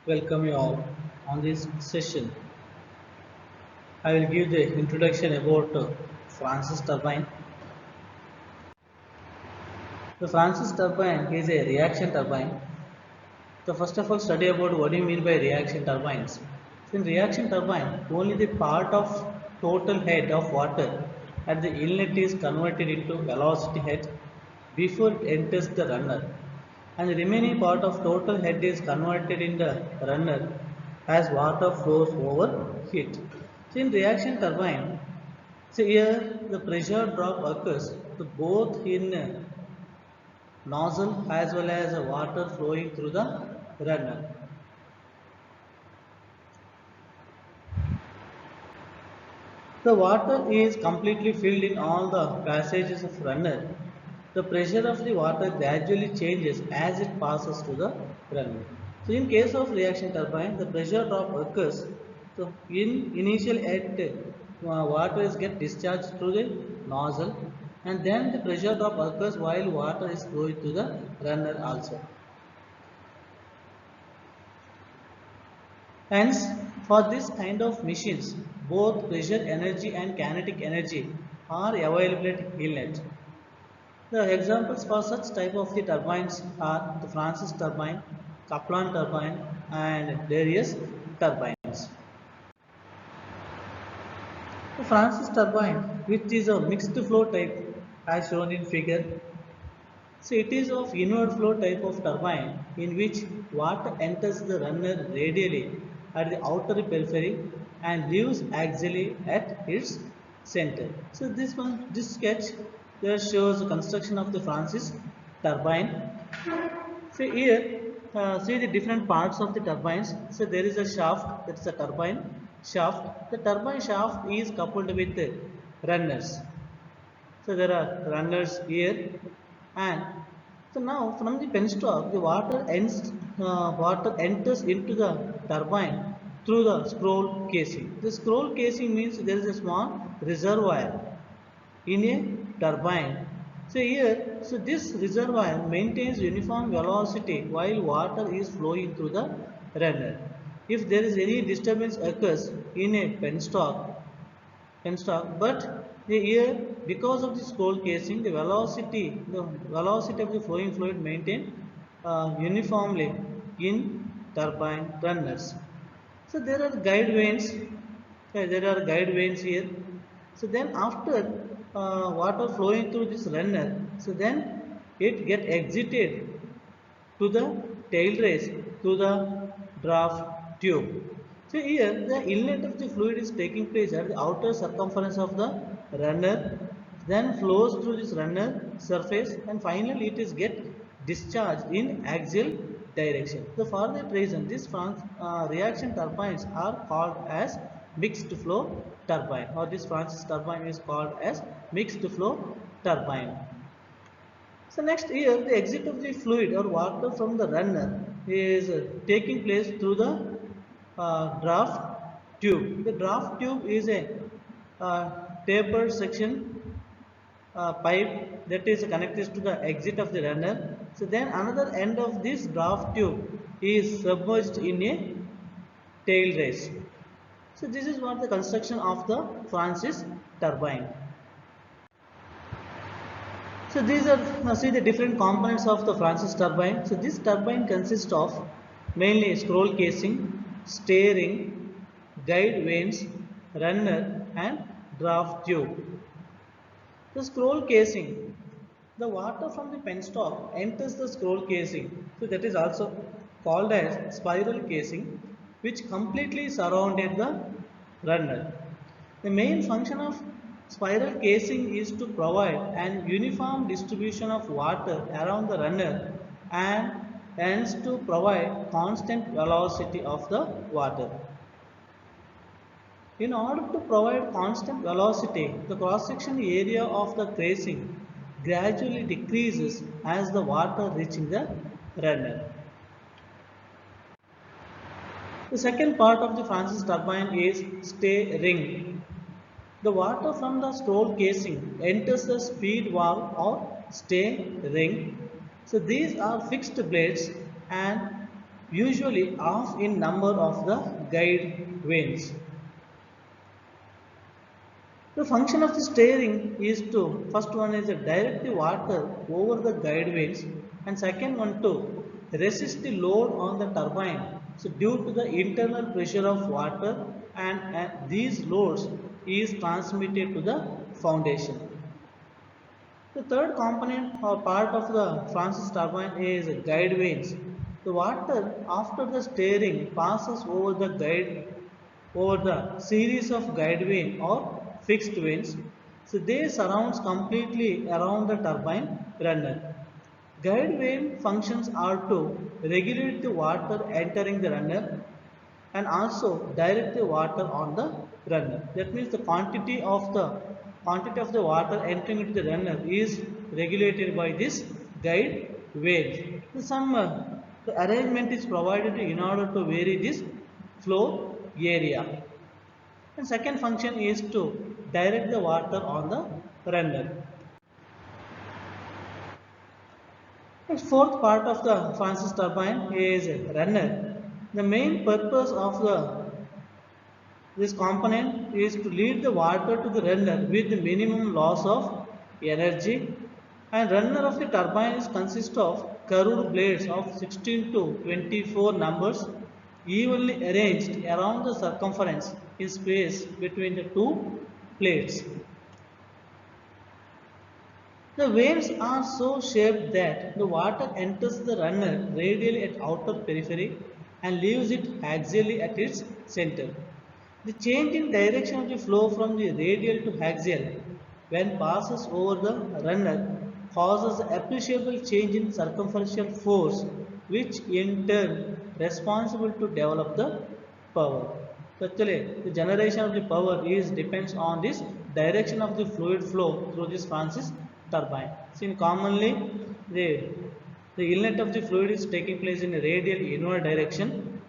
Welcome you all on this session. I will give the introduction about Francis turbine. The Francis turbine is a reaction turbine. So first of all, study about what do you mean by reaction turbines. So in reaction turbine, only the part of total head of water at the inlet is converted into velocity head before it enters the runner, and the remaining part of total head is converted in the runner as water flows over it. So in reaction turbine, so here the pressure drop occurs to both in nozzle as well as water flowing through the runner. The water is completely filled in all the passages of runner. The pressure of the water gradually changes as it passes through the runner. So in case of reaction turbine, the pressure drop occurs. So in initial at water is get discharged through the nozzle, and then the pressure drop occurs while water is flowing to the runner also. Hence, for this kind of machines, both pressure energy and kinetic energy are available at inlet. The examples for such type of the turbines are the Francis turbine, Kaplan turbine, and Darius turbines. The Francis turbine, which is a mixed flow type, as shown in figure. So it is of inward flow type of turbine in which water enters the runner radially at the outer periphery and leaves axially at its center. So this sketch there shows the construction of the Francis turbine. So here, see the different parts of the turbines. So there is a shaft, that's a turbine shaft. The turbine shaft is coupled with the runners. So there are runners here, and so now from the penstock the water enters into the turbine through the scroll casing. The scroll casing means there is a small reservoir in a turbine. So here, so this reservoir maintains uniform velocity while water is flowing through the runner. If there is any disturbance occurs in a penstock, but the here because of the scroll casing, the velocity of the flowing fluid maintained uniformly in turbine runners. So there are guide vanes. There are guide vanes here. So then after water flowing through this runner, so then it get exited to the tail race to the draft tube. So here the inlet of the fluid is taking place at the outer circumference of the runner, then flows through this runner surface, and finally it is get discharged in axial direction. So for that reason, these reaction turbines are called as mixed flow turbine, or this Francis turbine is called as mixed flow turbine. So next here, the exit of the fluid or water from the runner is taking place through the draft tube. The draft tube is a tapered section pipe that is connected to the exit of the runner. So then another end of this draft tube is submerged in a tail race. So this is what the construction of the Francis turbine. So these are now see the different components of the Francis turbine. So this turbine consists of mainly scroll casing, steering, guide vanes, runner, and draft tube. The scroll casing, the water from the penstock enters the scroll casing. So that is also called as spiral casing, which completely surrounded the runner. The main function of spiral casing is to provide an uniform distribution of water around the runner and hence to provide constant velocity of the water. In order to provide constant velocity, the cross-section area of the casing gradually decreases as the water reaching the runner. The second part of the Francis turbine is stay ring. The water from the scroll casing enters the speed valve or stay ring. So these are fixed blades and usually off in number of the guide vanes. The function of the steering is to first one is to direct the water over the guide vanes and second one to resist the load on the turbine. So due to the internal pressure of water and these loads is transmitted to the foundation. The third component or part of the Francis turbine is guide vanes. The water after the steering passes over the series of guide vane or fixed vanes. So they surrounds completely around the turbine runner. Guide vane functions are to regulate the water entering the runner and also direct the water on the runner. That means the quantity of the water entering into the runner is regulated by this guide vane. The arrangement is provided in order to vary this flow area. And second function is to direct the water on the runner. The fourth part of the Francis turbine is runner. The main purpose of this component is to lead the water to the runner with the minimum loss of energy. And runner of the turbine is consist of curved blades of 16 to 24 numbers evenly arranged around the circumference in space between the two plates. The vanes are so shaped that the water enters the runner radially at outer periphery and leaves it axially at its center. The change in direction of the flow from the radial to axial when passes over the runner causes appreciable change in circumferential force which in turn responsible to develop the power. So actually the generation of the power is depends on this direction of the fluid flow through this Francis turbine. Seen commonly the inlet of the fluid is taking place in a radial inward direction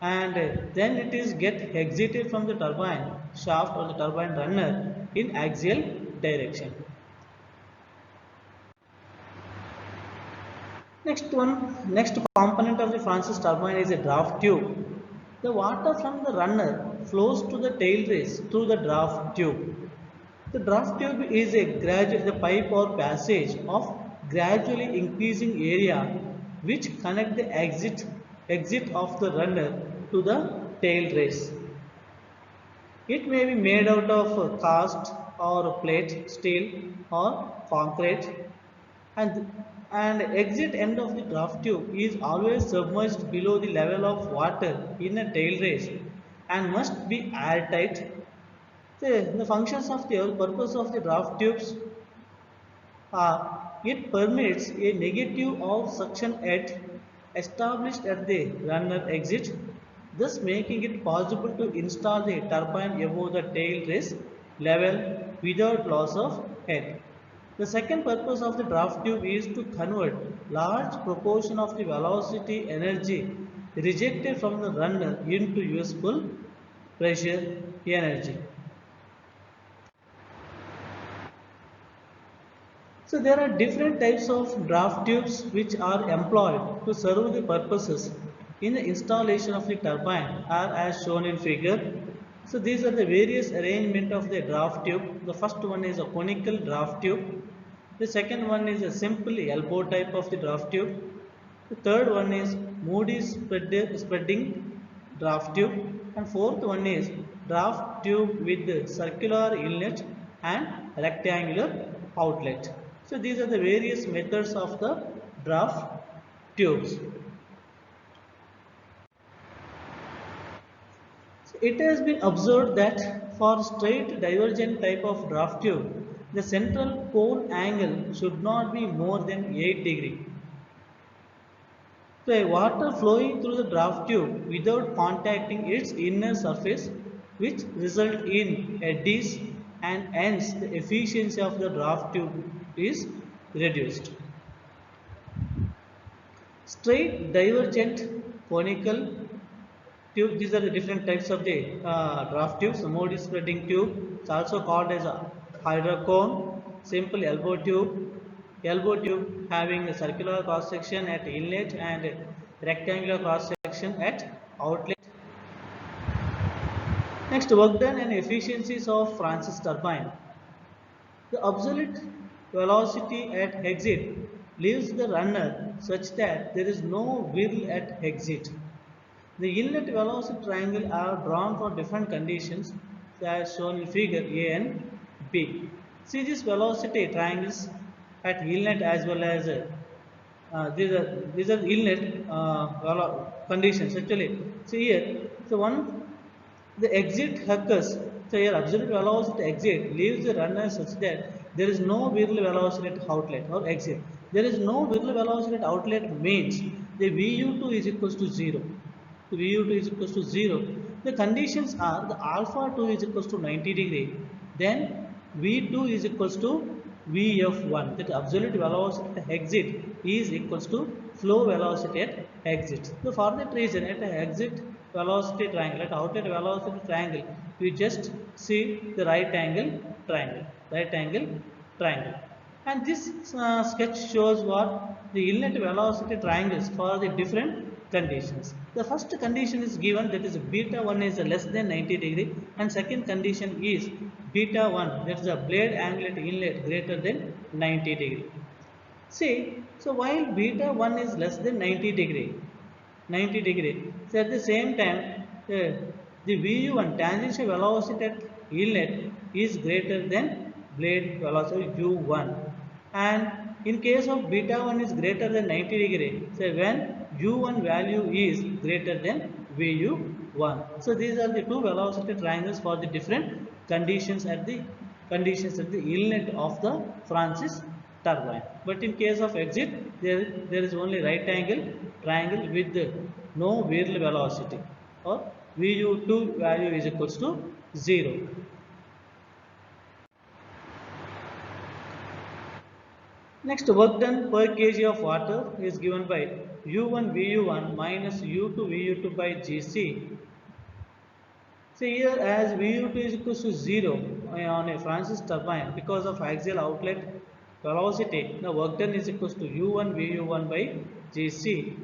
and then it is get exited from the turbine shaft or the turbine runner in axial direction. Next component of the Francis turbine is a draft tube. The water from the runner flows to the tail race through the draft tube. The draft tube is the pipe or passage of gradually increasing area which connect the exit of the runner to the tail race. It may be made out of cast or plate, steel or concrete and exit end of the draft tube is always submerged below the level of water in a tail race and must be airtight. The functions of the purpose of the draft tubes are it permits a negative of suction head established at the runner exit, thus making it possible to install the turbine above the tail race level without loss of head. The second purpose of the draft tube is to convert large proportion of the velocity energy rejected from the runner into useful pressure energy. So there are different types of draft tubes which are employed to serve the purposes in the installation of the turbine are as shown in figure. So these are the various arrangement of the draft tube. The first one is a conical draft tube. The second one is a simple elbow type of the draft tube. The third one is moody spreading draft tube. And fourth one is draft tube with circular inlet and rectangular outlet. So these are the various methods of the draft tubes. So it has been observed that for straight divergent type of draft tube, the central cone angle should not be more than 8 degree. So a water flowing through the draft tube without contacting its inner surface which result in eddies, and hence the efficiency of the draft tube is reduced. Straight, divergent, conical tube. These are the different types of the draft tubes. The mode is spreading tube. It's also called as a hydrocone. Simple elbow tube. Elbow tube having a circular cross section at inlet and rectangular cross section at outlet. Next, work done and efficiencies of Francis turbine. The absolute velocity at exit leaves the runner such that there is no whirl at exit. The inlet velocity triangle are drawn for different conditions as shown in figure A and B. See these velocity triangles at inlet as well as these are inlet conditions actually. See here, so one the exit occurs. So here absolute velocity exit leaves the runner such that there is no whirl velocity at outlet or exit. There is no whirl velocity at outlet means the VU2 is equals to 0. So VU2 is equals to 0. The conditions are the alpha 2 is equals to 90 degree. Then V2 is equals to Vf1. That absolute velocity at exit is equals to flow velocity at exit. So for that reason at exit velocity triangle, at outlet velocity triangle, we just see the right angle triangle, right angle triangle. And this sketch shows what the inlet velocity triangles for the different conditions. The first condition is given, that is beta 1 is less than 90 degree, and second condition is beta 1, that is a blade angle at inlet greater than 90 degree. See, so while beta 1 is less than 90 degree. So at the same time, the VU1 tangential velocity at inlet is greater than blade velocity U1. And in case of beta 1 is greater than 90 degree, so when U1 value is greater than VU1. So these are the two velocity triangles for the different conditions at the inlet of the Francis turbine. But in case of exit, there is only right angle triangle with no whirl velocity, or VU2 value is equals to 0. Next, work done per kg of water is given by U1 VU1 minus U2 VU2 by Gc. So here as VU2 is equals to 0 on a Francis turbine, because of axial outlet velocity, the work done is equals to U1 VU1 by Gc.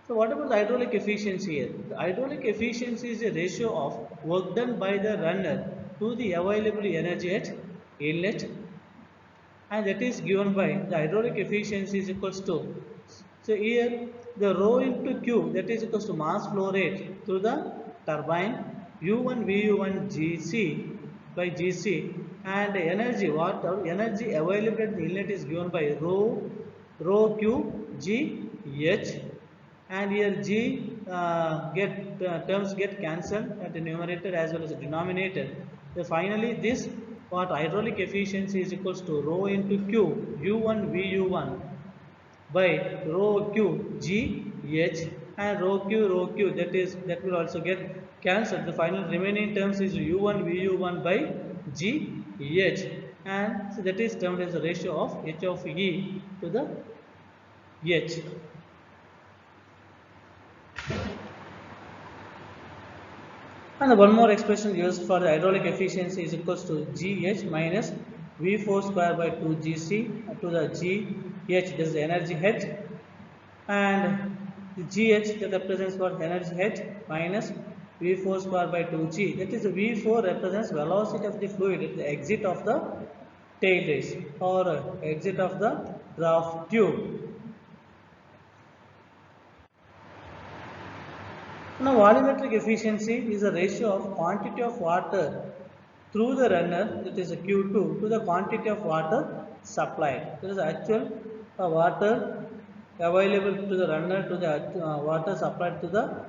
So what about the hydraulic efficiency here? The hydraulic efficiency is a ratio of work done by the runner to the available energy at inlet, and that is given by the hydraulic efficiency is equals to, so here the rho into q, that is equals to mass flow rate through the turbine u1 vu1 gc by gc, and energy, what energy available at the inlet is given by rho q g h, and here g terms get cancelled at the numerator as well as the denominator. So finally this what hydraulic efficiency is equals to rho into q u1 vu1 by rho q g h, and rho q that will also get cancelled. The final remaining terms is u1 vu1 by g h, and so that is termed as the ratio of h of e to the h. And one more expression used for the hydraulic efficiency is equals to GH minus V4 square by 2 GC to the GH, that is the energy head, and the GH that represents what energy head minus V4 square by 2G, that is the V4 represents velocity of the fluid at the exit of the tail race or exit of the draft tube. Now, volumetric efficiency is a ratio of quantity of water through the runner, that is a Q2, to the quantity of water supplied. That is actual water available to the runner to the water supplied to the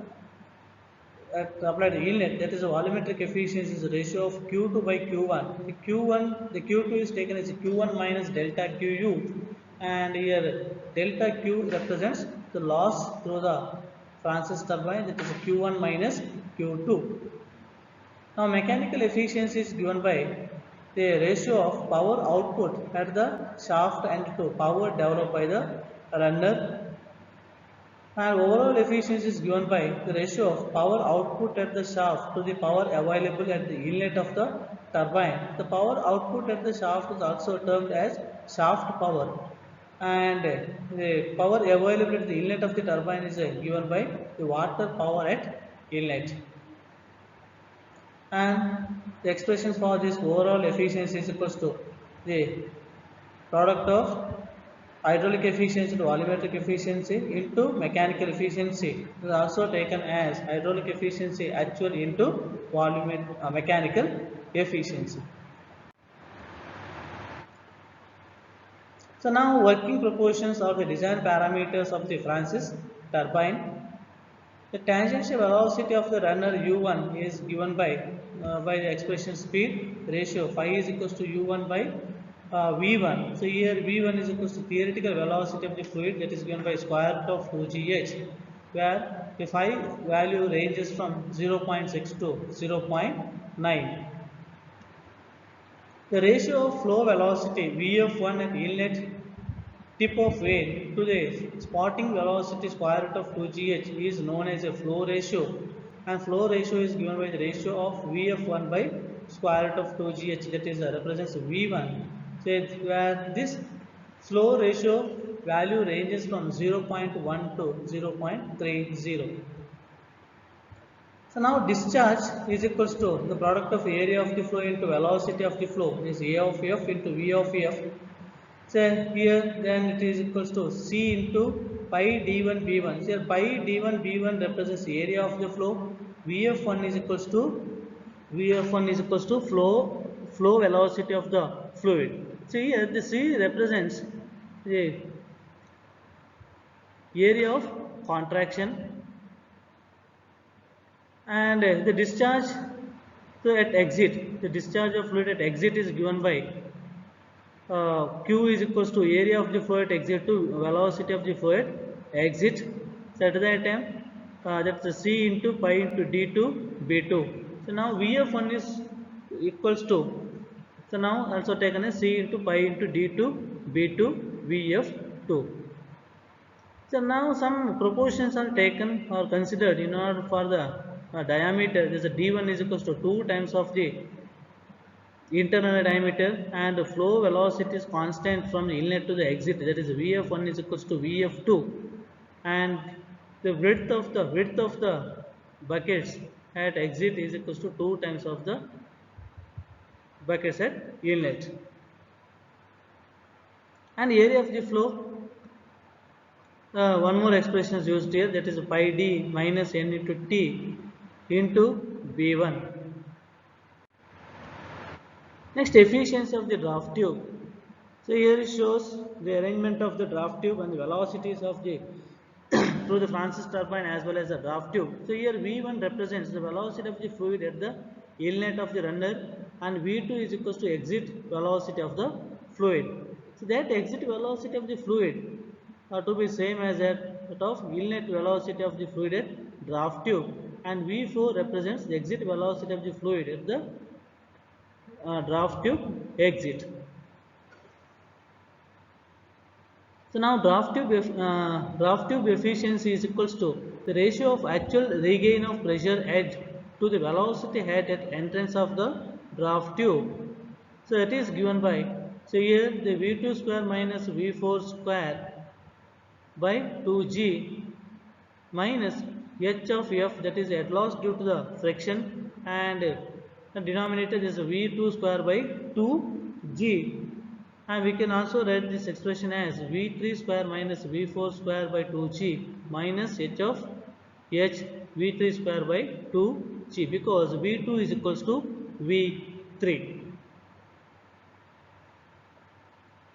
applied inlet. That is a volumetric efficiency is a ratio of Q2 by Q1. The Q2 is taken as Q1 minus delta Qu, and here delta Q represents the loss through the Francis turbine, that is Q1 minus Q2. Now mechanical efficiency is given by the ratio of power output at the shaft and to power developed by the runner, and overall efficiency is given by the ratio of power output at the shaft to the power available at the inlet of the turbine. The power output at the shaft is also termed as shaft power, and the power available at the inlet of the turbine is given by the water power at inlet. And the expression for this overall efficiency is equals to the product of hydraulic efficiency to volumetric efficiency into mechanical efficiency. It is also taken as hydraulic efficiency actual into mechanical efficiency. So now working proportions of the design parameters of the Francis turbine. The tangential velocity of the runner u1 is given by the expression speed ratio phi is equals to u1 by v1. So here v1 is equals to theoretical velocity of the fluid, that is given by square root of 2gh, where the phi value ranges from 0.6 to 0.9. The ratio of flow velocity Vf1 at inlet tip of vane to the spotting velocity square root of 2gh is known as a flow ratio, and flow ratio is given by the ratio of Vf1 by square root of 2gh, that is represents V1. So where this flow ratio value ranges from 0.1 to 0.30. So now discharge is equals to the product of area of the flow into velocity of the flow is A of F into V of F. So here then it is equals to C into pi d1 b1. So here pi d1 b1 represents area of the flow. Vf1 is equals to flow velocity of the fluid. So here the C represents the area of contraction, and the discharge at exit, the discharge of fluid at exit is given by Q is equals to area of the fluid exit to velocity of the fluid exit. So at that time that's the C into pi into D2 B2. So now Vf1 is equals to, so now also taken as C into pi into D2 B2 Vf2. So now some proportions are taken or considered in order for the diameter. This is D1 is equals to 2 times of the internal diameter, and the flow velocity is constant from the inlet to the exit, that is Vf1 is equals to Vf2, and the width of the buckets at exit is equals to 2 times of the buckets at inlet. And area of the flow, one more expression is used here, that is pi d minus n into t into V1. Next, efficiency of the draft tube. So here it shows the arrangement of the draft tube and the velocities of the through the Francis turbine as well as the draft tube. So here V1 represents the velocity of the fluid at the inlet of the runner, and V2 is equals to exit velocity of the fluid. So that exit velocity of the fluid are to be same as that of inlet velocity of the fluid at draft tube, and V4 represents the exit velocity of the fluid at the draft tube exit. So now draft tube efficiency is equals to the ratio of actual regain of pressure head to the velocity head at entrance of the draft tube. So it is given by, so here the V2 square minus V4 square by 2G minus H of F, that is head loss due to the friction, and the denominator is V2 square by 2G, and we can also write this expression as V3 square minus V4 square by 2G minus H of H V3 square by 2G, because V2 is equals to V3.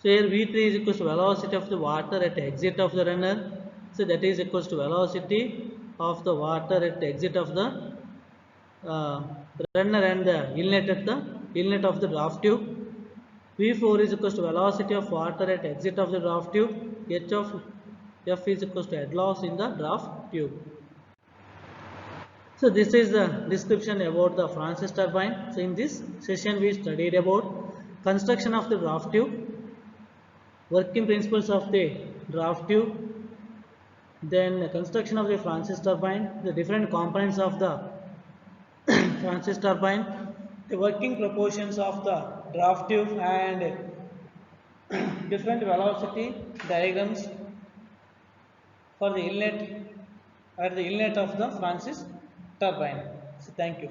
So here V3 is equals to velocity of the water at the exit of the runner. So that is equals to velocity of the water at the exit of the runner and the inlet of the draft tube. V4 is equals to velocity of water at exit of the draft tube. H of F is equals to head loss in the draft tube. So this is the description about the Francis turbine. So in this session we studied about construction of the draft tube, working principles of the draft tube, then the construction of the Francis turbine, the different components of the Francis turbine, the working proportions of the draft tube and different velocity diagrams for the inlet at the inlet of the Francis turbine. So thank you.